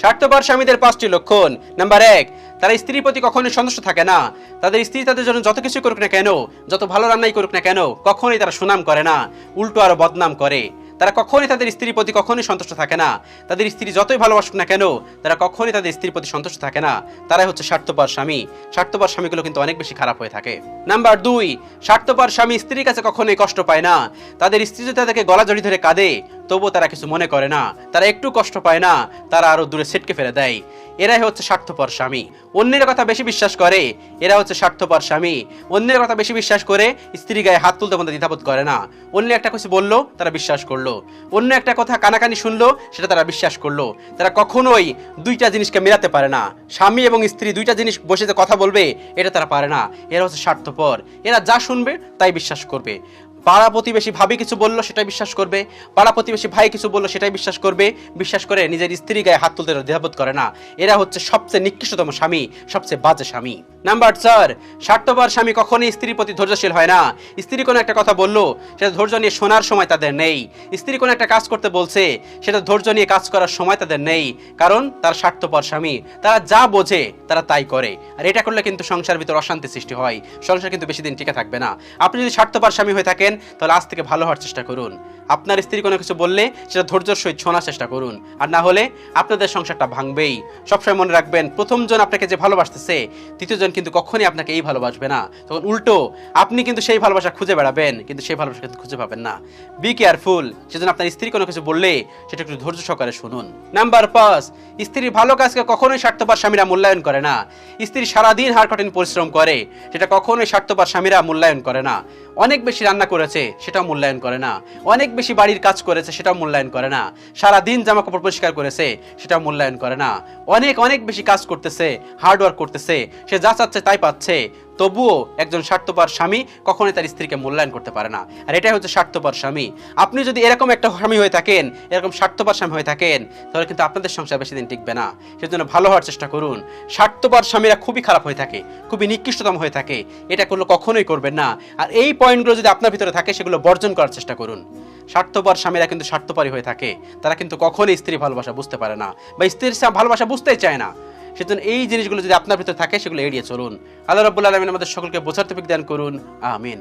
স্বার্থপর স্বামীদের 5টি লক্ষণ। নাম্বার 1, তারা স্ত্রীর প্রতি কখনোই সন্তুষ্ট থাকে না। তাদের স্ত্রী তাদের জন্য যত কিছু করুক না কেন, যত ভালো রান্নাই করুক না কেন, কখনোই তারা সুনাম করে না, উল্টো আরো বদনাম করে। তারা কখনোই তাদের স্ত্রীর প্রতি কখনোই সন্তুষ্ট থাকে না। তাদের স্ত্রী যতই ভালোবাসুক না কেন, তারা কখনোই তাদের স্ত্রীর প্রতি সন্তুষ্ট থাকে না। তারাই হচ্ছে স্বার্থপর স্বামী। স্বার্থপর স্বামীগুলো কিন্তু অনেক বেশি খারাপ হয়ে থাকে। নাম্বার 2, স্বার্থপর স্বামী স্ত্রীর কাছে কখনোই কষ্ট পায় না। তাদের স্ত্রী যদি তাদেরকে গলা জড়ি ধরে কাঁদে, তবুও তারা কিছু মনে করে না, তারা একটু কষ্ট পায় না, তারা আরো দূরে ছিটকে ফেলে দেয়। এরাই হচ্ছে স্বার্থপর স্বামী। অন্যের কথা বেশি বিশ্বাস করে, এরা হচ্ছে স্বার্থপর স্বামী। অন্যের কথা বেশি বিশ্বাস করে, স্ত্রী গায়ে হাত তুলতে মধ্যে দ্বিধাবোধ করে না। অন্য একটা কিছু বললো, তারা বিশ্বাস করলো। অন্য একটা কথা কানাকানি শুনলো, সেটা তারা বিশ্বাস করলো। তারা কখনোই দুইটা জিনিসকে মেলাতে পারে না। স্বামী এবং স্ত্রী দুইটা জিনিস বসে যে কথা বলবে, এটা তারা পারে না। এরা হচ্ছে স্বার্থপর। এরা যা শুনবে তাই বিশ্বাস করবে। পাড়া প্রতিবেশী ভাবি কিছু বললো, সেটাই বিশ্বাস করবে। পাড়া প্রতিবেশী ভাই কিছু বললো, সেটাই বিশ্বাস করবে। বিশ্বাস করে নিজের স্ত্রী গায়ে হাত তুলতে দ্বিধাবোধ করে না। এরা হচ্ছে সবচেয়ে নিকৃষ্টতম স্বামী, সবচেয়ে বাজে স্বামী। নাম্বার 4, স্বার্থপর স্বামী কখনোই স্ত্রীর প্রতি ধৈর্যশীল হয় না। স্ত্রী কোনো একটা কথা বললো, সেটা ধৈর্য নিয়ে শোনার সময় তাদের নেই। স্ত্রী কোনো একটা কাজ করতে বলছে, সেটা ধৈর্য নিয়ে কাজ করার সময় তাদের নেই। কারণ তার স্বার্থপর স্বামী। তারা যা বোঝে তারা তাই করে। আর এটা করলে কিন্তু সংসার ভিতর অশান্তি সৃষ্টি হয়। সংসার কিন্তু বেশি দিন টিকে থাকবে না। আপনি যদি স্বার্থপর স্বামী হয়ে থাকেন, তাহলে আজ থেকে ভালো হওয়ার চেষ্টা করুন। আপনার স্ত্রী কোনো কিছু বললে সেটা ধৈর্যের সহিত শোনার চেষ্টা করুন। আর না হলে আপনাদের সংসারটা ভাঙবেই। সবসময় মনে রাখবেন, প্রথম জন আপনাকে যে ভালোবাসতেছে, দ্বিতীয় জন কিন্তু কখনই আপনাকে এই ভালোবাসবে না। তখন উল্টো আপনি কিন্তু সেই ভালোবাসা খুঁজে বেড়াবেন, কিন্তু সেই ভালোবাসা কিন্তু খুঁজে পাবেন না। Be careful. সেজন্য আপনার স্ত্রী কোনো কিছু বললে সেটা একটু ধৈর্য সহকারে শুনুন। নাম্বার 5, স্ত্রীর ভালো কাজকে কখনোই স্বার্থপর স্বামীরা মূল্যায়ন করে না। স্ত্রী সারাদিন হাড় কঠিন পরিশ্রম করে, সেটা কখনোই স্বার্থপর স্বামীরা মূল্যায়ন করে না। অনেক বেশি রান্না করেছে, সেটাও মূল্যায়ন করে না। অনেক বেশি বাড়ির কাজ করেছে, সেটাও মূল্যায়ন করে না। সারা দিন জামা কাপড় পরিষ্কার করেছে, সেটাও মূল্যায়ন করে না। অনেক অনেক বেশি কাজ করতেছে, হার্ড ওয়ার্ক করতেছে, সে যা চাচ্ছে তাই পাচ্ছে, তবুও একজন স্বার্থপর স্বামী কখনোই তার স্ত্রীকে মূল্যায়ন করতে পারে না। আর এটাই হচ্ছে স্বার্থপর স্বামী। আপনি যদি এরকম একটা স্বামী হয়ে থাকেন, এরকম স্বার্থপর স্বামী হয়ে থাকেন, তাহলে কিন্তু আপনাদের সংসার বেশি দিন টিকবে না। সেজন্য ভালো হওয়ার চেষ্টা করুন। স্বার্থপর স্বামীরা খুবই খারাপ হয়ে থাকে, খুবই নিকৃষ্টতম হয়ে থাকে। এটা করলে কখনোই করবেন না। আর এই পয়েন্টগুলো যদি আপনার ভিতরে থাকে, সেগুলো বর্জন করার চেষ্টা করুন। স্বার্থপর স্বামীরা কিন্তু স্বার্থপরই হয়ে থাকে। তারা কিন্তু কখনোই স্ত্রীর ভালোবাসা বুঝতে পারে না, বা স্ত্রীর ভালোবাসা বুঝতেই চায় না। সেজন্য এই জিনিসগুলো যদি আপনার ভিতরে থাকে, সেগুলো এড়িয়ে চলুন। আল্লাহ রাব্বুল আলামিন আমাদের সকলকে বোঝার তৌফিক দান করুন। আমিন।